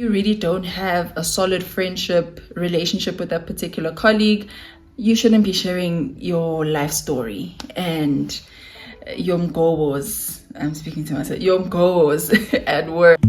You really don't have a solid friendship relationship with that particular colleague, you shouldn't be sharing your life story and your goals. I'm speaking to myself. Your goals at work.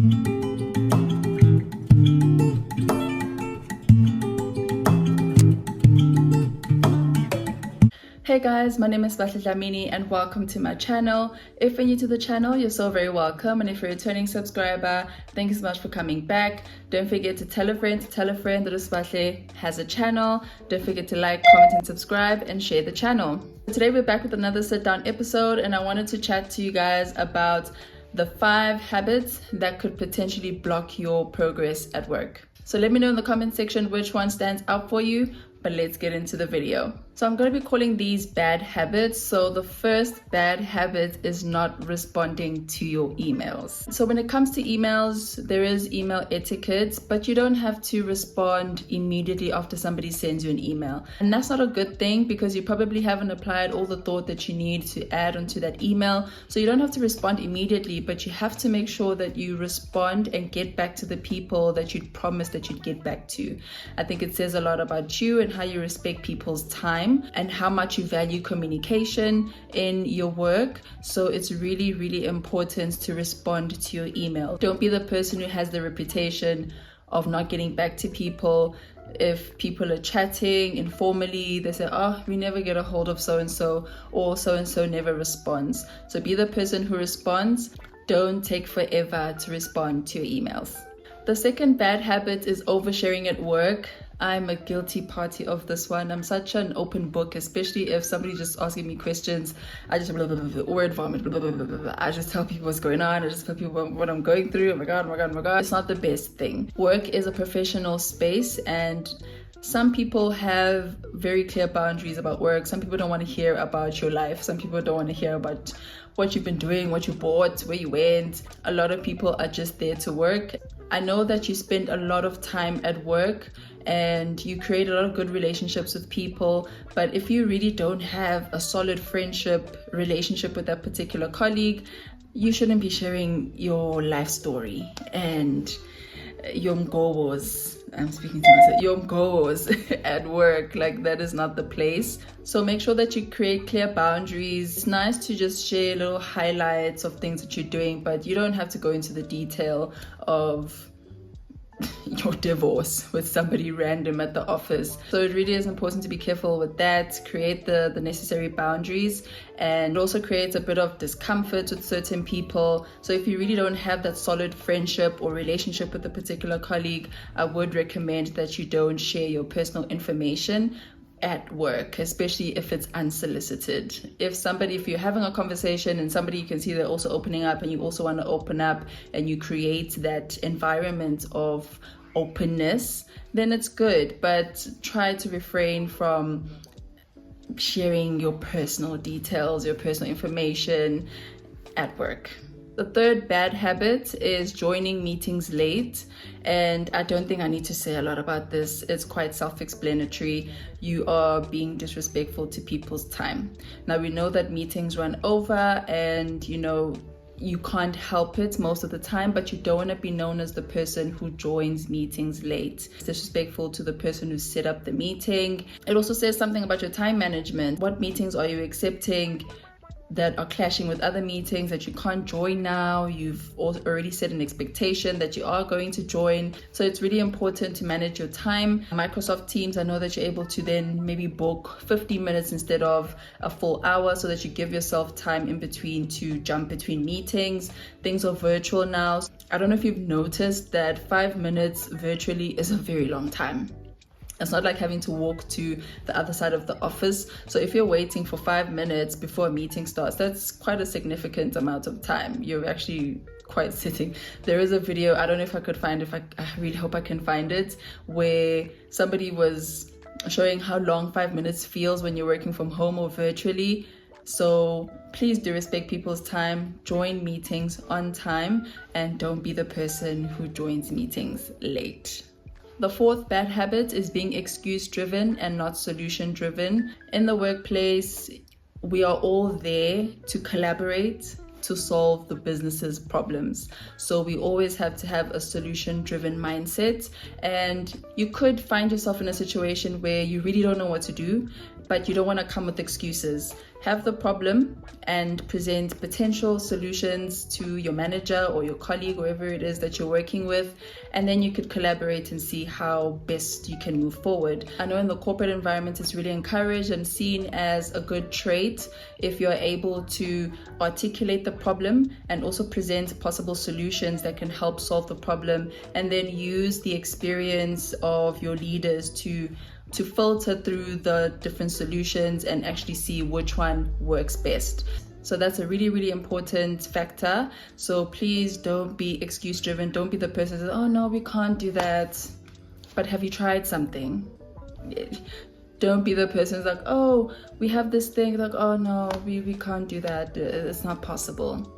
Hey guys, my name is Bahle Dlamini and welcome to my channel. If you're new to the channel, you're so very welcome, and if you're a returning subscriber, thank you so much for coming back. Don't forget to tell a friend that Bahle has a channel. Don't forget to like, comment and subscribe and share the channel. Today we're back with another sit down episode, and I wanted to chat to you guys about the 5 habits that could potentially block your progress at work. So let me know in the comment section which one stands out for you, but let's get into the video. So I'm going to be calling these bad habits. So the first bad habit is not responding to your emails. So when it comes to emails, there is email etiquette, but you don't have to respond immediately after somebody sends you an email. And that's not a good thing because you probably haven't applied all the thought that you need to add onto that email. So you don't have to respond immediately, but you have to make sure that you respond and get back to the people that you'd promised that you'd get back to. I think it says a lot about you and how you respect people's time and how much you value communication in your work. So it's really, really important to respond to your email. Don't be the person who has the reputation of not getting back to people. If people are chatting informally, they say, oh, we never get a hold of so-and-so, or so-and-so never responds. So be the person who responds. Don't take forever to respond to your emails. The second bad habit is oversharing at work. I'm a guilty party of this one. I'm such an open book, especially if somebody just asking me questions. I just blah, blah, blah, blah, word vomit, blah, blah, blah, blah, blah. I just tell people what's going on. I just tell people what I'm going through. Oh my God, oh my God, oh my God. It's not the best thing. Work is a professional space, and some people have very clear boundaries about work. Some people don't want to hear about your life. Some people don't want to hear about what you've been doing, what you bought, where you went. A lot of people are just there to work. I know that you spend a lot of time at work and you create a lot of good relationships with people, but if you really don't have a solid friendship relationship with that particular colleague, you shouldn't be sharing your life story and your goals. I'm speaking to myself. Your goals at work, like that is not the place. So make sure that you create clear boundaries. It's nice to just share little highlights of things that you're doing, but you don't have to go into the detail of your divorce with somebody random at the office. So it really is important to be careful with that, create the necessary boundaries, and also creates a bit of discomfort with certain people. So if you really don't have that solid friendship or relationship with a particular colleague, I would recommend that you don't share your personal information at work, especially if it's unsolicited. If you're having a conversation and somebody you can see they're also opening up and you also want to open up and you create that environment of openness, then it's good, but try to refrain from sharing your personal details, your personal information at work. The third bad habit is joining meetings late, and I don't think I need to say a lot about this. It's quite self-explanatory. You are being disrespectful to people's time. Now we know that meetings run over and you can't help it most of the time, but you don't want to be known as the person who joins meetings late. It's disrespectful to the person who set up the meeting. It also says something about your time management. What meetings are you accepting that are clashing with other meetings that you can't join now? You've already set an expectation that you are going to join. So it's really important to manage your time. Microsoft Teams, I know that you're able to then maybe book 50 minutes instead of a full hour so that you give yourself time in between to jump between meetings. Things are virtual now. I don't know if you've noticed that 5 minutes virtually is a very long time. It's not like having to walk to the other side of the office. So if you're waiting for 5 minutes before a meeting starts, that's quite a significant amount of time. You're actually quite sitting. There is a video, I don't know if I could find it, I really hope I can find it, where somebody was showing how long 5 minutes feels when you're working from home or virtually. So please do respect people's time, join meetings on time, and don't be the person who joins meetings late. The fourth bad habit is being excuse-driven and not solution-driven. In the workplace, we are all there to collaborate to solve the business's problems. So we always have to have a solution-driven mindset, and you could find yourself in a situation where you really don't know what to do, but you don't want to come with excuses. Have the problem and present potential solutions to your manager or your colleague, whoever it is that you're working with, and then you could collaborate and see how best you can move forward. I know in the corporate environment it's really encouraged and seen as a good trait if you're able to articulate the problem and also present possible solutions that can help solve the problem, and then use the experience of your leaders to filter through the different solutions and actually see which one works best. So that's a really, really important factor. So please don't be excuse driven. Don't be the person that says, oh no, we can't do that. But have you tried something? Don't be the person who's like, oh, we have this thing, like, oh no, we can't do that. It's not possible.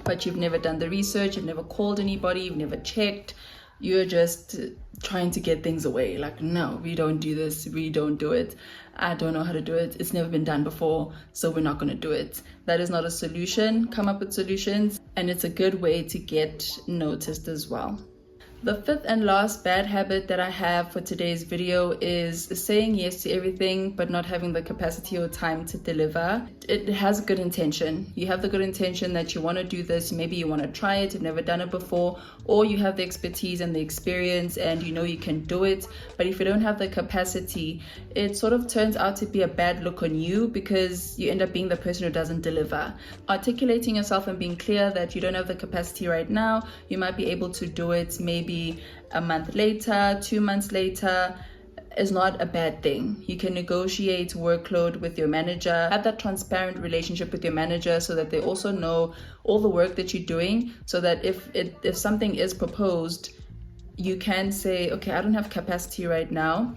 But you've never done the research, you've never called anybody, you've never checked. You're just trying to get things away. Like, no, we don't do this. We don't do it. I don't know how to do it. It's never been done before, so we're not going to do it. That is not a solution. Come up with solutions, and it's a good way to get noticed as well. The fifth and last bad habit that I have for today's video is saying yes to everything but not having the capacity or time to deliver. It has good intention. You have the good intention that you want to do this. Maybe you want to try it, you've never done it before, or you have the expertise and the experience and you know you can do it. But if you don't have the capacity, it sort of turns out to be a bad look on you because you end up being the person who doesn't deliver. Articulating yourself and being clear that you don't have the capacity right now, you might be able to do it maybe a month later, 2 months later, is not a bad thing. You can negotiate workload with your manager, have that transparent relationship with your manager so that they also know all the work that you're doing, so that if something is proposed, you can say, okay, I don't have capacity right now,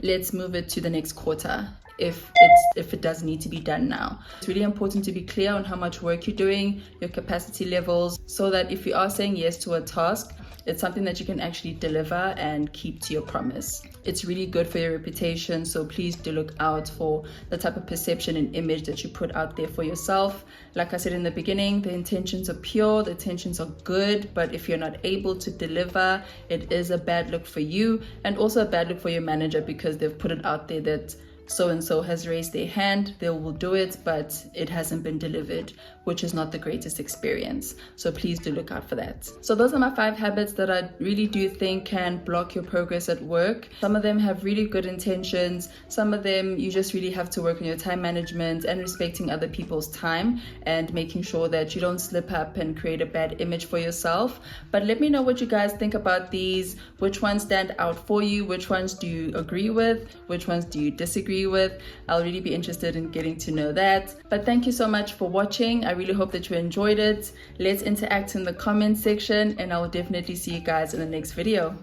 let's move it to the next quarter if it does need to be done now. It's really important to be clear on how much work you're doing, your capacity levels, so that if you are saying yes to a task, it's something that you can actually deliver and keep to your promise. It's really good for your reputation, so please do look out for the type of perception and image that you put out there for yourself. Like I said in the beginning, the intentions are pure, the intentions are good, but if you're not able to deliver, it is a bad look for you and also a bad look for your manager because they've put it out there that so-and-so has raised their hand, they will do it, but it hasn't been delivered, which is not the greatest experience. So please do look out for that. So those are my 5 habits that I really do think can block your progress at work. Some of them have really good intentions. Some of them you just really have to work on your time management and respecting other people's time and making sure that you don't slip up and create a bad image for yourself. But let me know what you guys think about these. Which ones stand out for you? Which ones do you agree with? Which ones do you disagree with? I'll really be interested in getting to know that. But thank you so much for watching. I really hope that you enjoyed it. Let's interact in the comment section, and I will definitely see you guys in the next video.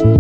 Bye.